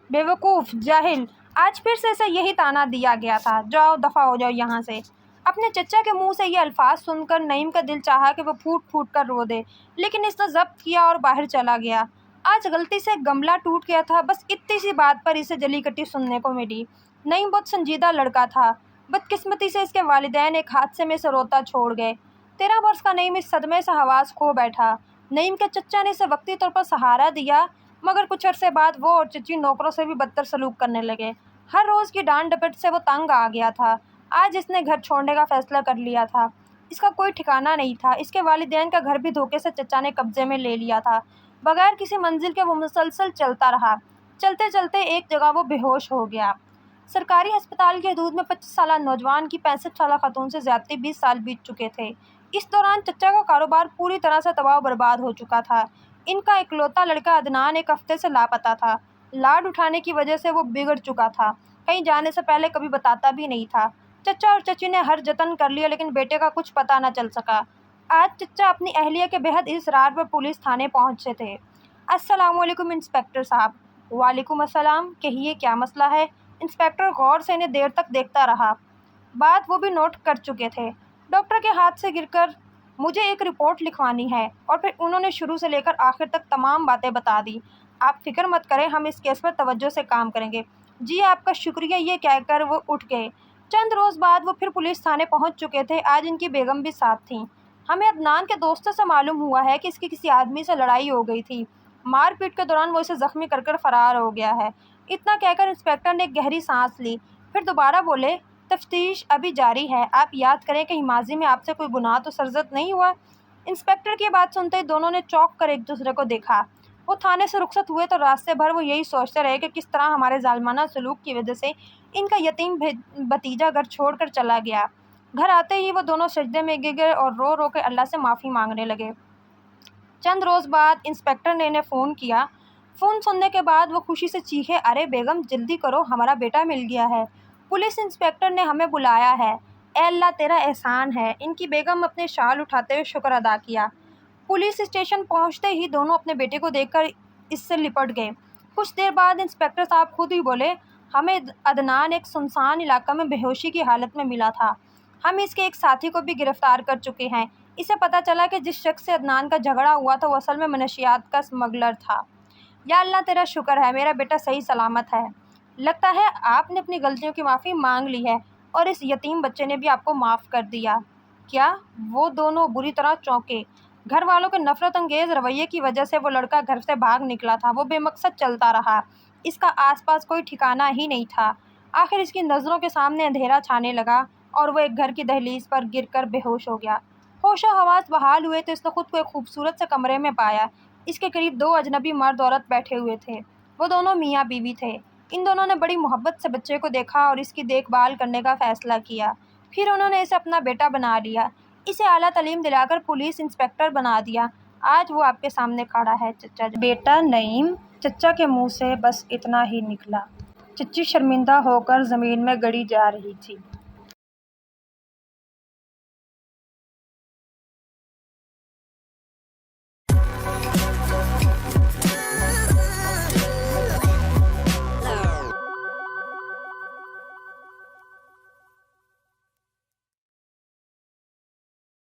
बेवकूफ़, जाहिल। आज फिर से इसे यही ताना दिया गया था, जाओ दफ़ा हो जाओ यहाँ से। अपने चचा के मुंह से ये अल्फाज सुनकर नईम का दिल चाहा कि वो फूट फूट कर रो दे, लेकिन इसने ज़ब्त किया और बाहर चला गया। आज गलती से गमला टूट गया था, बस इतनी सी बात पर इसे जली कटी सुनने को मिली। नईम बहुत संजीदा लड़का था। बदकिस्मती से इसके वालिदैन एक हादसे में इसे रोता छोड़ गए। 13 वर्ष का नईम इस सदमे से हवास खो बैठा। नईम के चचा ने इसे वक्ती तौर पर सहारा दिया, मगर कुछ अरसे बाद वो और चची नौकरों से भी बदतर सलूक करने लगे। हर रोज़ की डांट डपट से वो तंग आ गया था। आज इसने घर छोड़ने का फैसला कर लिया था। इसका कोई ठिकाना नहीं था। इसके वालिदैन का घर भी धोखे से चचा ने कब्जे में ले लिया था। बगैर किसी मंजिल के वो मुसलसल चलता रहा। चलते चलते एक जगह वो बेहोश हो गया। सरकारी अस्पताल की हदूद में 25 साला नौजवान की 65 साला खातून से ज़्यादती 20 साल बीत चुके थे। इस दौरान चचा का कारोबार पूरी तरह से तबाह बर्बाद हो चुका था। इनका इकलौता लड़का अदनान एक हफ्ते से लापता था। लाड उठाने की वजह से वो बिगड़ चुका था। कहीं जाने से पहले कभी बताता भी नहीं था। चचा और चची ने हर जतन कर लिया, लेकिन बेटे का कुछ पता न चल सका। आज चचा अपनी अहलिया के बेहद इसरार पर पुलिस थाने पहुंचे थे। अस्सलामुअलैकुम इंस्पेक्टर साहब। वालेकुम अस्सलाम। कहिए क्या मसला है? इंस्पेक्टर गौर से इन्हें देर तक देखता रहा। बात वो भी नोट कर चुके थे। डॉक्टर के हाथ से गिरकर मुझे एक रिपोर्ट लिखवानी है, और फिर उन्होंने शुरू से लेकर आखिर तक तमाम बातें बता दी। आप फिक्र मत करें, हम इस केस पर तवज्जो से काम करेंगे। जी आपका शुक्रिया, ये कहकर वो उठ गए। चंद रोज़ बाद वो फिर पुलिस थाने पहुंच चुके थे। आज इनकी बेगम भी साथ थी। हमें अदनान के दोस्तों से मालूम हुआ है कि इसकी किसी आदमी से लड़ाई हो गई थी। मारपीट के दौरान वो इसे ज़ख्मी कर कर फरार हो गया है। इतना कहकर इंस्पेक्टर ने एक गहरी सांस ली, फिर दोबारा बोले, तफ्तीश अभी जारी है। आप याद करें कहीं माजी में आपसे कोई गुनाह तो सरजद नहीं हुआ। इंस्पेक्टर की बात सुनते ही दोनों ने चौंक कर एक दूसरे को देखा। वो थाने से रुखसत हुए तो रास्ते भर वो यही सोचते रहे कि किस तरह हमारे जालिमाना सलूक की वजह से इनका यतीम भतीजा घर छोड़ कर चला गया। घर आते ही वो दोनों सजदे में गिर गए और रो रो के अल्लाह से माफ़ी मांगने लगे। चंद रोज़ बाद इंस्पेक्टर ने इन्हें फ़ोन किया। फ़ोन सुनने के बाद वो खुशी से चीखे, अरे बेगम जल्दी करो, हमारा बेटा मिल गया है। पुलिस इंस्पेक्टर ने हमें बुलाया है। ए अल्लाह तेरा एहसान है। इनकी बेगम अपने शाल उठाते हुए शुक्र अदा किया। पुलिस स्टेशन पहुंचते ही दोनों अपने बेटे को देखकर इससे लिपट गए। कुछ देर बाद इंस्पेक्टर साहब खुद ही बोले, हमें अदनान एक सुनसान इलाका में बेहोशी की हालत में मिला था। हम इसके एक साथी को भी गिरफ्तार कर चुके हैं। इसे पता चला कि जिस शख्स से अदनान का झगड़ा हुआ था वो असल में मनशियात का स्मगलर था। या अल्लाह तेरा शुक्र है, मेरा बेटा सही सलामत है। लगता है आपने अपनी गलतियों की माफ़ी मांग ली है और इस यतीम बच्चे ने भी आपको माफ़ कर दिया। क्या? वो दोनों बुरी तरह चौंके। घर वालों के नफ़रत अंगेज़ रवैये की वजह से वो लड़का घर से भाग निकला था। वो बेमकसद चलता रहा। इसका आसपास कोई ठिकाना ही नहीं था। आखिर इसकी नज़रों के सामने अंधेरा छाने लगा और वो एक घर की दहलीज पर गिरकर बेहोश हो गया। होशो हवास बहाल हुए तो इसने खुद को एक खूबसूरत से कमरे में पाया। इसके करीब 2 अजनबी मर्द औरत बैठे हुए थे। वो दोनों मियाँ बीवी थे। इन दोनों ने बड़ी मोहब्बत से बच्चे को देखा और इसकी देखभाल करने का फ़ैसला किया। फिर उन्होंने इसे अपना बेटा बना लिया। इसे आला तालीम दिलाकर पुलिस इंस्पेक्टर बना दिया। आज वो आपके सामने खड़ा है चचा। बेटा नईम। चचा के मुंह से बस इतना ही निकला। चच्ची शर्मिंदा होकर ज़मीन में गड़ी जा रही थी।